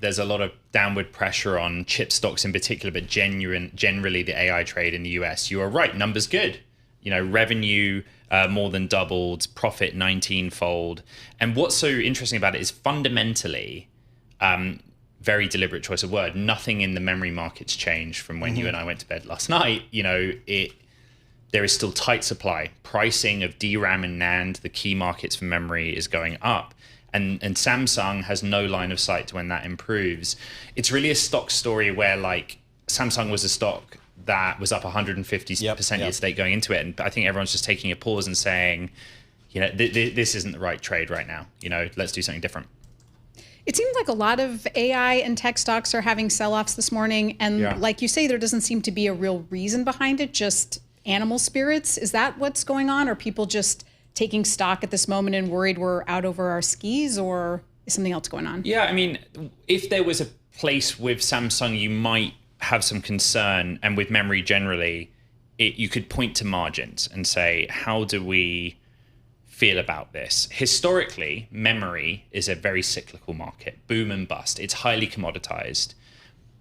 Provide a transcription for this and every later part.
There's a lot of downward pressure on chip stocks in particular, but generally the AI trade in the US. You are right, numbers good. Revenue more than doubled, profit 19-fold. And what's so interesting about it is fundamentally, very deliberate choice of word, nothing in the memory markets changed from when you and I went to bed last night. There is still tight supply. Pricing of DRAM and NAND, the key markets for memory, is going up. And Samsung has no line of sight to when that improves. It's really a stock story where Samsung was a stock that was up 150% year to date going into it. And I think everyone's just taking a pause and saying, this isn't the right trade right now. Let's do something different. It seems like a lot of AI and tech stocks are having sell-offs this morning. And like you say, there doesn't seem to be a real reason behind it, just animal spirits. Is that what's going on? Are people just taking stock at this moment and worried we're out over our skis, or is something else going on? Yeah, I mean, if there was a place with Samsung, you might have some concern, and with memory generally, you could point to margins and say, how do we feel about this? Historically, memory is a very cyclical market, boom and bust. It's highly commoditized.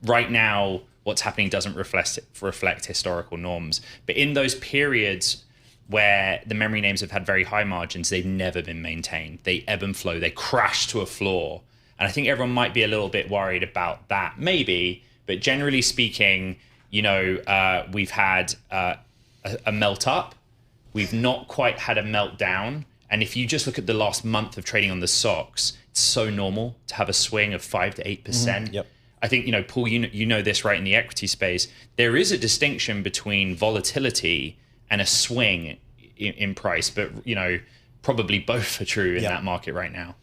Right now, what's happening doesn't reflect historical norms. But in those periods where the memory names have had very high margins, they've never been maintained. They ebb and flow. They crash to a floor. And I think everyone might be a little bit worried about that, maybe. But generally speaking, we've had a melt up. We've not quite had a meltdown. And if you just look at the last month of trading on the SOX, it's so normal to have a swing of 5 to 8%. Yep. I think, Paul, you know this, right, in the equity space. There is a distinction between volatility and a swing in price, but probably both are true in that market right now.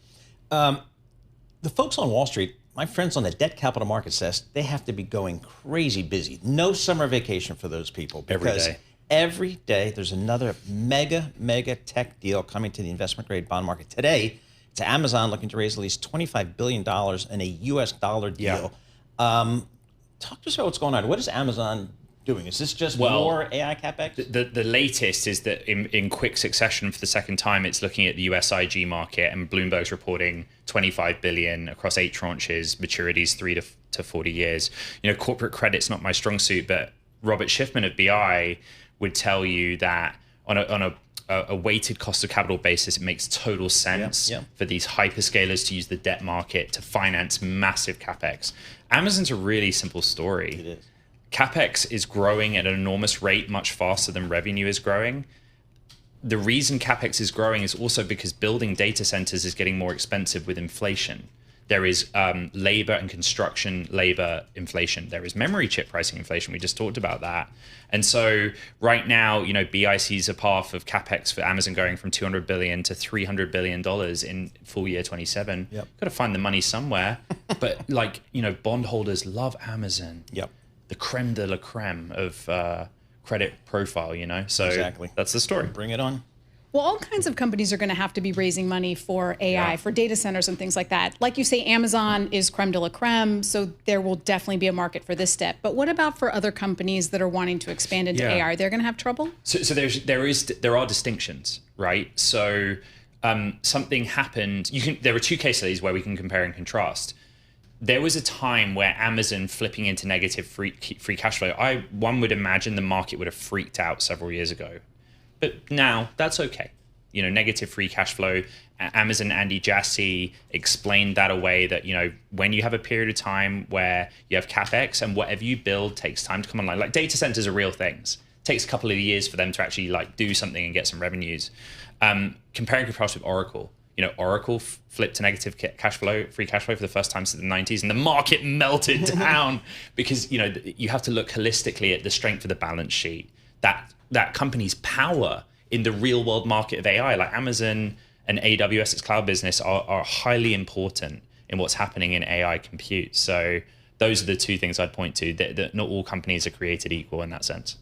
The folks on Wall Street, my friends on the debt capital markets desk, they have to be going crazy busy. No summer vacation for those people, because every day there's another mega tech deal coming to the investment grade bond market. Today, it's Amazon looking to raise at least $25 billion in a US dollar deal. Talk to us about what's going on. What is Amazon doing? Is this just more AI capex? The latest is that in quick succession, for the second time, it's looking at the US IG market, and Bloomberg's reporting $25 billion across 8 tranches, maturities 3 to 40 years. Corporate credit's not my strong suit, but Robert Schiffman of BI would tell you that on a weighted cost of capital basis, it makes total sense for these hyperscalers to use the debt market to finance massive capex. Amazon's a really simple story. It is. CapEx is growing at an enormous rate, much faster than revenue is growing. The reason CapEx is growing is also because building data centers is getting more expensive with inflation. There is labor and construction labor inflation. There is memory chip pricing inflation. We just talked about that. And so right now, BI sees a path of CapEx for Amazon going from $200 billion to $300 billion in full year 27. Got to find the money somewhere. But bondholders love Amazon. The creme de la creme of credit profile, So exactly. That's the story. Bring it on. Well, all kinds of companies are going to have to be raising money for AI, for data centers and things like that. Like you say, Amazon is creme de la creme, so there will definitely be a market for this step. But what about for other companies that are wanting to expand into AI? They're going to have trouble? So there are distinctions, right? So something happened. There are 2 case studies where we can compare and contrast. There was a time where Amazon flipping into negative free cash flow, one would imagine the market would have freaked out several years ago. But now that's okay. Negative free cash flow. Amazon, Andy Jassy explained that away, that, when you have a period of time where you have CapEx and whatever you build takes time to come online, like data centers are real things. It takes a couple of years for them to actually do something and get some revenues. Comparing and contrast with Oracle. Oracle flipped to negative free cash flow for the first time since the 90s, and the market melted down because, you have to look holistically at the strength of the balance sheet, that company's power in the real world market of AI, like Amazon and AWS, its cloud business, are highly important in what's happening in AI compute. So those are the 2 things I'd point to, that not all companies are created equal in that sense.